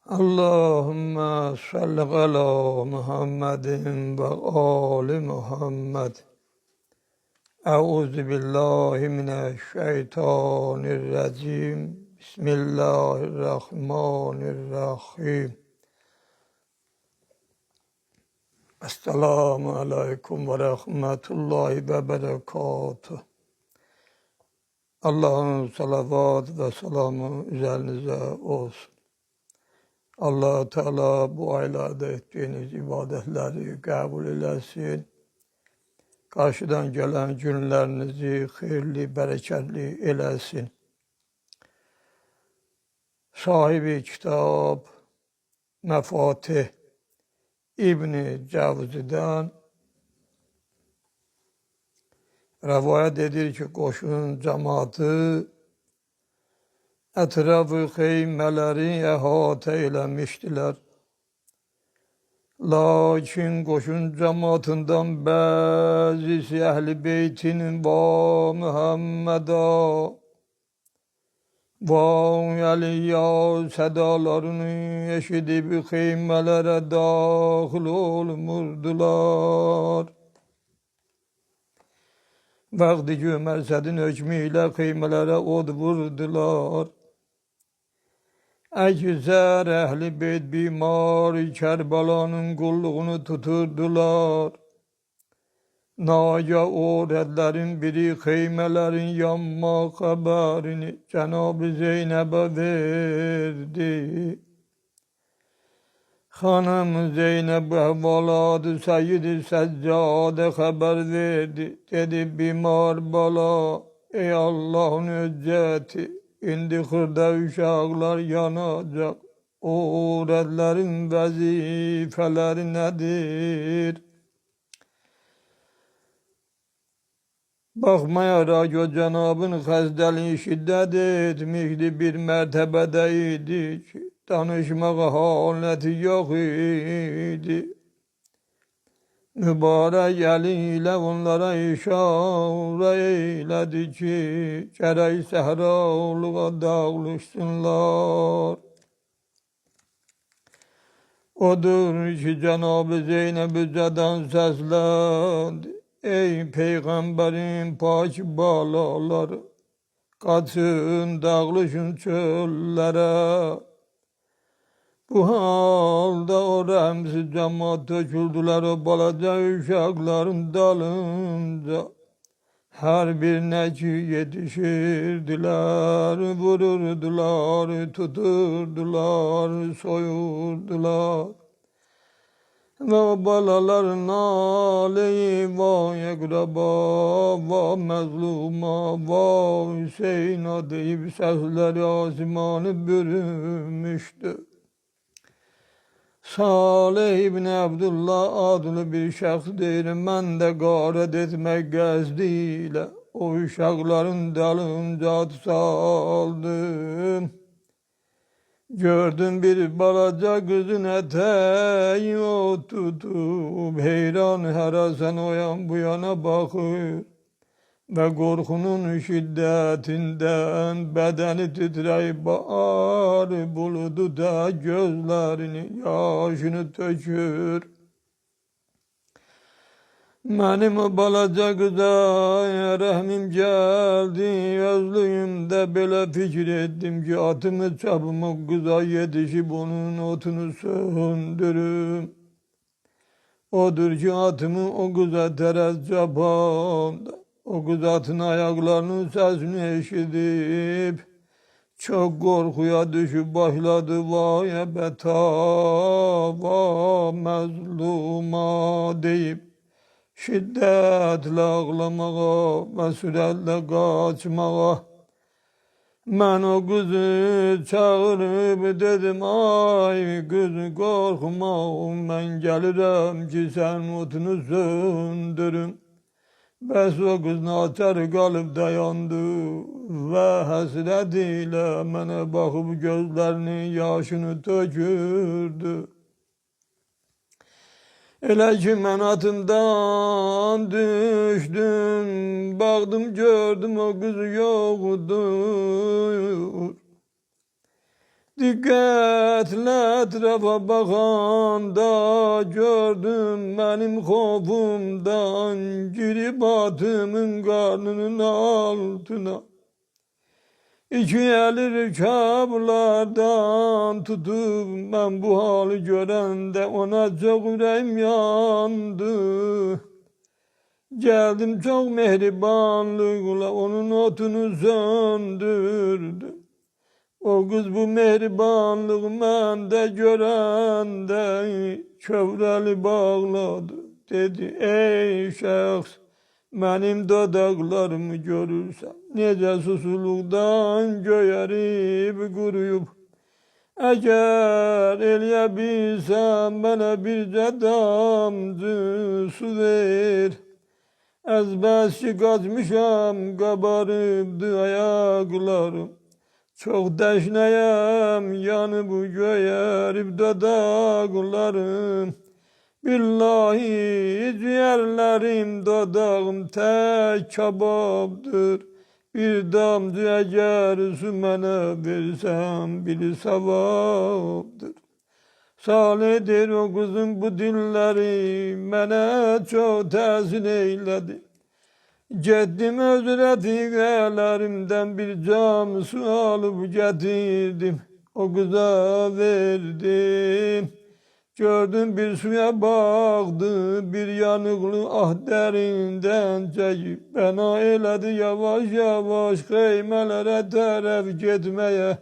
Allahümme salli ala Muhammedin ve ali Muhammed. Euzu billahi mineşşeytanirracim. Bismillahirrahmanirrahim. Esselamu aleyküm ve rahmetullahi ve berekatuhu. Allah'ın salavat ve selamı üzerinize olsun. Allah Teala bu aylarda ettiğiniz ibadetleri kabul eylesin. Karşıdan gelen günlerinizi hayırlı, bereketli eylesin. Sahibi kitap Mefatih İbn-i Cevzi'den rivayet edir ki koşun cemaati etrafı heymeleri ehate eylemiştiler. Lakin koşun cemaatinden bazısı Ehl-i Beyt'in ve Muhammed'a ve Ali'ya sedalarını eşidip heymelere dahil olmurdular. Vakti ki Ömer Sədin hükmüyle heymelere od vurdular. Ekser Ehl-i Beyt bimar Kerbala'nın kulluğunu tuturdular. Naca öğretlerin biri heymelerin yanma haberini Cenab-ı Zeynep'e verdi. Hanım Zeynep evveladı Seyyid-i Seccade haber verdi. Dedi bimar bala ey Allah'ın hücceti. İndi hırda uşaklar yanacak. Öğretlerin vazifeleri nedir? Bakmayarak o Cenab'ın hazdeliği şiddet etmişti. Bir mertebedeydi ki danışmaya haleti yok idi. Mübarek eliyle onlara işare eyledi ki gerek sehralığa dağılışsınlar. Odur ki Cenab-ı Zeynep Zeden seslendi. Ey Peygamberin pak balaları, kaçın dağılışın çöllere. Bu halda o remsiz cemaat döküldüler o balaca uşakların dalınca. Her birine ki yetişirdiler, vururdular, tuturdular, soyurdular. Ve o balaların aleyi vay ekraba, vay mezluma, vay Hüseyin'a deyip sesleri asimanı bürümüştü. Salih İbni Abdullah adlı bir şahs değil, ben de gayret etmek gezdiyle o uşakların dalınca saldım. Gördüm bir balaca kızın eteği o tutup heyran herasen o yan bu yana bakır. Ve korkunun şiddetinden bedeni titreyip bağır buludu da gözlerini yaşını tökür. Benim o balaca kıza rahmim geldi, özlüğümde böyle fikir ettim ki atımı çabuk kıza yetişip onun otunu söndürüm. Odur ki atımı o kıza terez çapanda. O kız atın ayaklarının sesini eşidip çok korkuya düşüp başladı vay ebeta, vay mezluma deyip şiddetle ağlamaya ve süratle kaçmaya. Ben o kızı çağırıp dedim ay kız korkma ben gelirim ki sen otunu söndürün. Bəs o kız naçar kalıp dayandı ve hasretiyle bana bakıp gözlerinin yaşını tökürdü. Elə ki mən atımdan düştüm, baktım gördüm o kız yoktur. Dikkatle etrafa bakanda gördüm benim korkumdan girip atımın karnının altına. İki eli rikablardan tutup ben bu hali görende ona çok yüreğim yandı. Geldim çok mehribanlıkla onun otunu söndürdüm. O kız bu mehribanlık mende görende kövreli bağladı. Dedi ey şahs benim dodaklarımı görürsen nece susuluktan göyerip kuruyup eğer eleyebilsem bana bir damcı su ver. Ezbesi kaçmışam kabarıptı ayaklarım. Çok deşneyem yanı bu göyerip dodaklarım. Billahi ciğerlerim dodağım tek kebaptır. Bir damcı eğer su bana versem bir sevaptır. Salihdir o kızın bu dilleri bana çok tesir eyledi. Ceddim özretilerimden bir cam su alıp getirdim. O kıza verdim. Gördüm bir suya baktı, bir yanıklı ah derinden çekip bana eyledi yavaş yavaş kıymelere taraf gitmeye.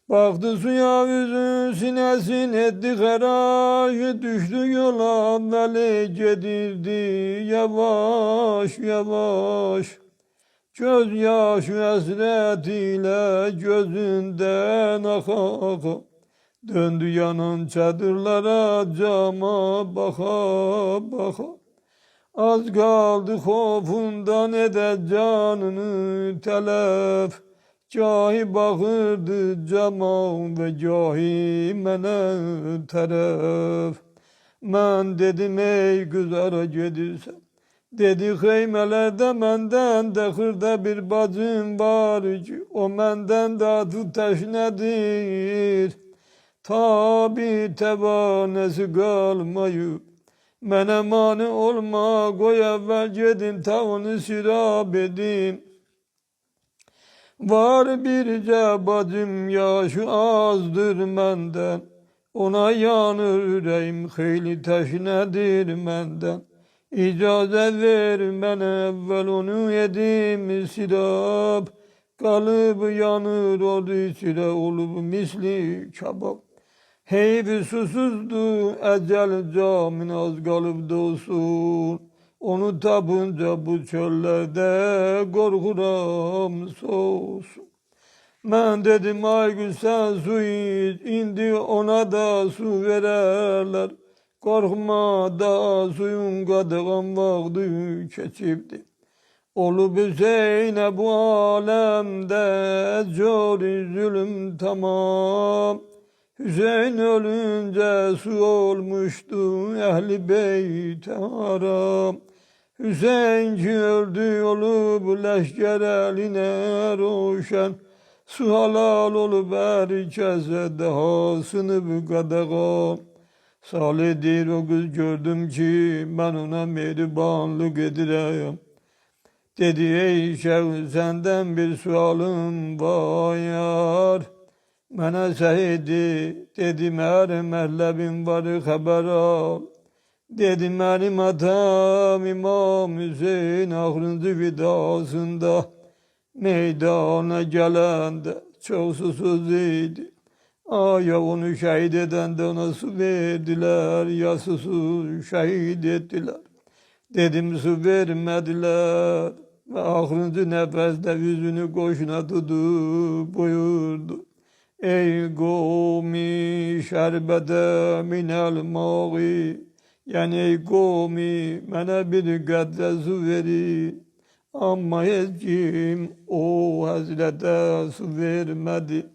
Baktı suya yüzün sinesin etti haraş, düştü yola veli gedirdi yavaş yavaş. Göz yaşı hasretiyle gözünden aka döndü yanan çadırlara cama baka baka. Az kaldı kofundan eder canını telef. Gahi bakırdı cama ve gahi mene taraf. Ben dedim ey güzara gedirsen. Dedi heymelerde menden de hırda bir bacım var ki o menden de tutaş nedir? Tabi tevanesi kalmayıp mene mani olma koy evvel gedin tavını sirab edin. Var birce bacım yaşı azdır menden ona yanır yüreğim hayli teşnedir menden. İcazet ver ben evvel onu yedim sirab. Kalıbı yanır oldu içine olup misli kebap. Heybi susuzdu ecel camın az kalıp dolsun. Onu tapınca bu çöllerde korkuram soğusun. Ben dedim ay gün sen su iç, indi ona da su vererler. Korkma da suyun kadığın vakti keçipti. Olup Hüseyin'e bu alemde zor zulüm tamam. Hüseyin ölünce su olmuştu ehli beyt haram. Hüseyin ki öldü olup leşker eline roşen. Su halal olup herkese daha sınıf kadağam. Salihdir o kız gördüm ki ben ona mehribanlık edireyim. Dedi ey şeyh senden bir sualım var. Mene seyidi dedim her merlebim var haber al. Dedim benim atam İmam Hüseyin ahırıncı vidasında meydana gelende çok susuz idi. Ya onu şehit eden de ona su verdiler ya susuz şehit ettiler. Dedim su vermediler ve ahırıncı nefeste yüzünü koşuna tutup buyurdu. Ey kavmi şerbete minel ma'i. Yani ey kavmi bana bir kadeh su verin. Ama hiç kim o hazrete su vermedi.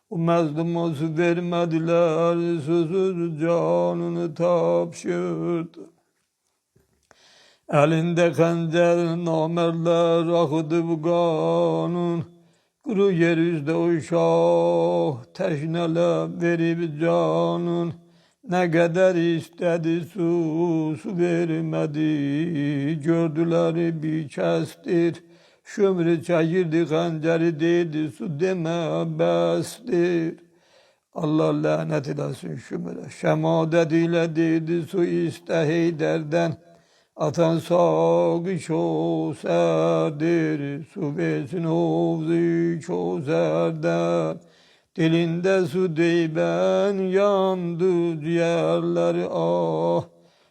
O mazluma su vermediler. Susuz canını tapşırdı. Elinde kancer namerler akıdı bu kanun. Kuru yeryüzde uşaq teşnele verip canın. Ne kadar istedi su vermedi. Gördüler bir kestir. Şömrü çekirdi hanceri dedi su deme bestir. Allah lanet eylesin şömre. Şemadet ile dedi su iste Heyder'den. Atan sağı çok serdir, su versin havzı çok serder. Dilinde su deyben yandı ciğerleri ah.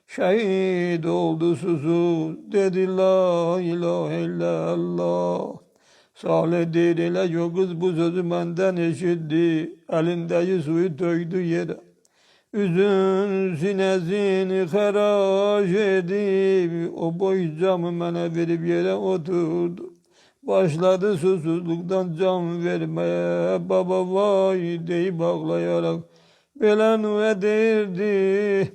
Şehit oldu susuz dedi la ilahe illallah. Salih değil ile yok kız bu sözü benden eşitti. Elindeki suyu döktü yere. Üzün sinesini haraç edip o boş camı bana verip yere oturdu. Başladı susuzluktan can vermeye baba vay deyip ağlayarak belen edirdi.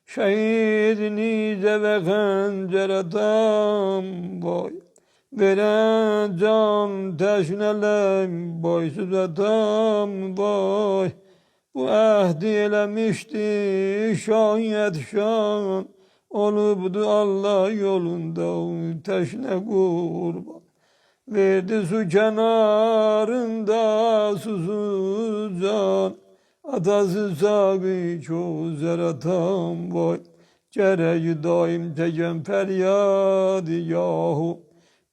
Şehit nice ve hanceratan vay. Veren can teşnelem boysuz atam vay. Bu ahdi eylemişti şayet şan olubdu Allah yolunda teşne kurban. Verdi su kenarında susuz can. Atası sahibi çoğu zeratan vay. Cereyi daim çeken feryadi yahu.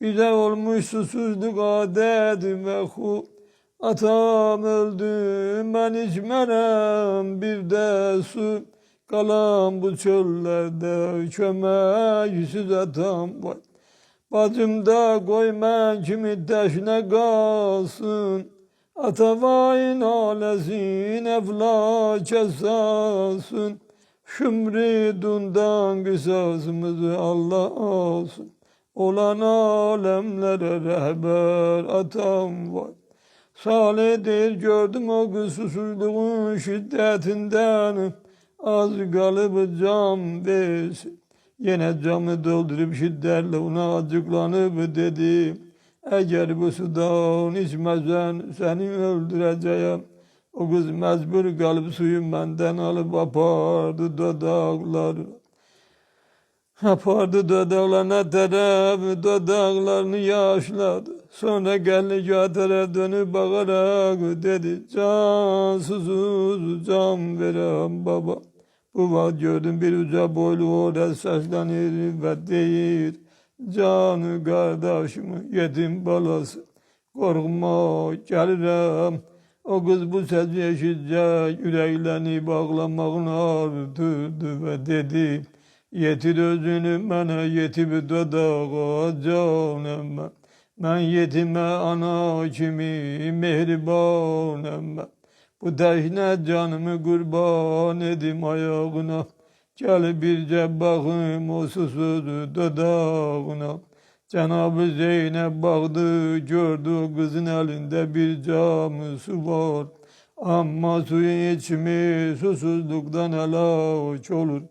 Bize olmuş susuzluk adet ve hu. Atam öldü ben içmerem bir de su. Kalan bu çöllerde çömeksiz atam var. Bacım da koyma kimi teşne kalsın. Ata vay nalesin eflaç esasın. Şümri dundan kısasımızı Allah alsın. Olan alemlere rehber atam var. Salih'dir gördüm o kız susuzluğun şiddetinden. Az kalıp cam versin. Yine camı doldurup şiddetle ona acıklanıp dedi. Eğer bu sudan içmezsen seni öldüreceğim. O kız mecbur kalıp suyu benden alıp apardı dudakları. Apardı dudaklarına taraf, dudaklarını yaşladı. Sonra geldi caddere dönüp bakarak dedi. Can susuz can veren baba. Bu vakit gördüm bir uca boylu orada seslenir ve değil. Canı kardeşimi yetim balası. Korkma gelirim. O kız bu sesi eşitce yüreklerini bağlamakla artırdı ve dedi. Yetir özünü bana yetip dudağa canım ben. Ben yetime ana kimi mehribanım ben. Bu teşne canımı kurban edim ayağına. Gel birce bakayım o susuz dudağına. Cenab-ı Zeynep baktı gördü kızın elinde bir cam su var. Ama suyu içmiş susuzluktan helaç olur.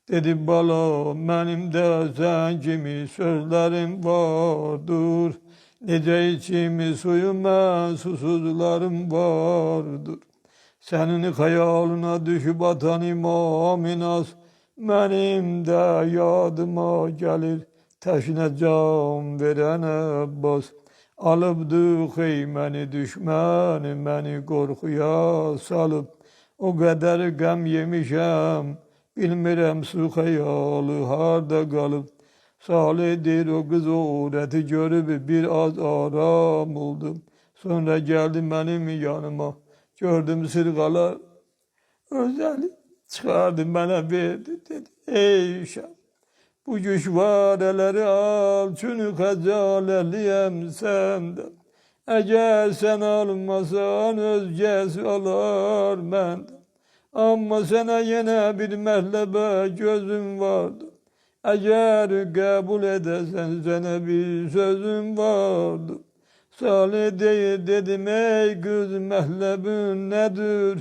Dedi bala benim de sen gibi sözlerim vardır. Nece içimi suyum ben susuzlarım vardır. Senin hayalına düşüp atan İmam-ı benim de yadıma gelir. Teşne can veren Abbas. Alıpdı kıymeni düşmeni beni korkuya salıp. O kadar gam yemişem. Bilmirem su hayalı harda kalıp. Salih'dir o kız uğreti görüp biraz aram oldum. Sonra geldi benim yanıma. Gördüm sırgalar. Özel çıkardı bana verdi dedi. Ey uşak bu güçvareleri al. Çünkü hacaleliyem senden. Eğer sen almasan özgesi alır benden. Ama sana yine bir mehlebe gözüm vardı. Eğer kabul edersen sana bir sözüm vardı. Salih değil dedim ey kız mehlebin nedir?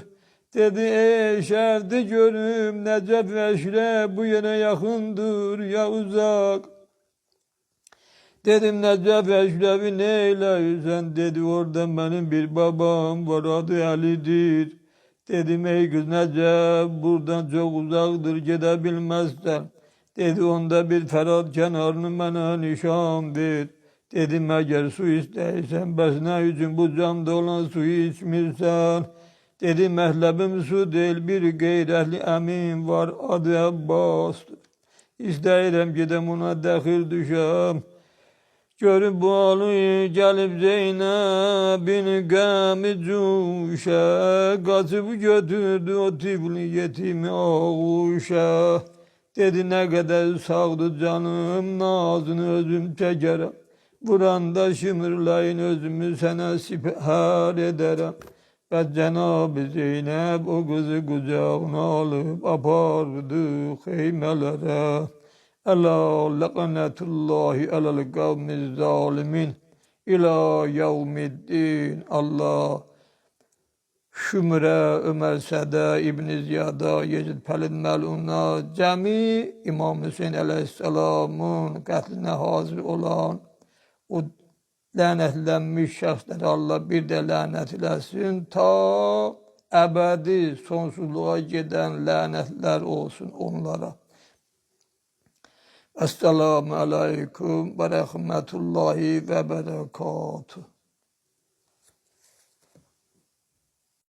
Dedi ey şerdi görüm Necef ve Şire bu yere yakındır ya uzak. Dedim Necef Eşref'i neyleysen? Dedi orada benim bir babam var, adı Ali'dir. Dedim ey kız Necef, buradan çok uzaktır, gidebilmezsen. Dedi onda bir Ferhat kenarını bana nişan ver. Dedim eğer su isteysen, bes ne için bu camda olan suyu içmirsen? Dedim mehlebim su değil, bir gayrehli emin var, adı Abbas'tır. İsteyirəm gedem ona dəxil düşəm. Görüb bu halı gəlib Zeynəbin qəmi cuşə. Qaçıb götürdü o tifli yetimi ağuşə. Dedi nə qədər sağdır canım, nazını özüm çəkərəm. Vuranda şımırlayın özümü sənə sipər edərəm. Və Cenab-ı Zeynep o kızı kucağına alıp apardı xeymelere. Ela le'anetullahi alel kavmiz zalimin ila yevmiddin. Allah Şümre, Ömer Sede, İbn-i Ziyada, Yecid Pelin Melun'a, cemi İmam Hüseyin Aleyhisselam'ın qətlinə hazır olan o lənətlənmiş şəxsləri Allah bir də lənət eləsin, ta əbədi sonsuzluğa gedən lənətlər olsun onlara. Esselamu aleykum və rəhmətullahi və bərəkatuhu.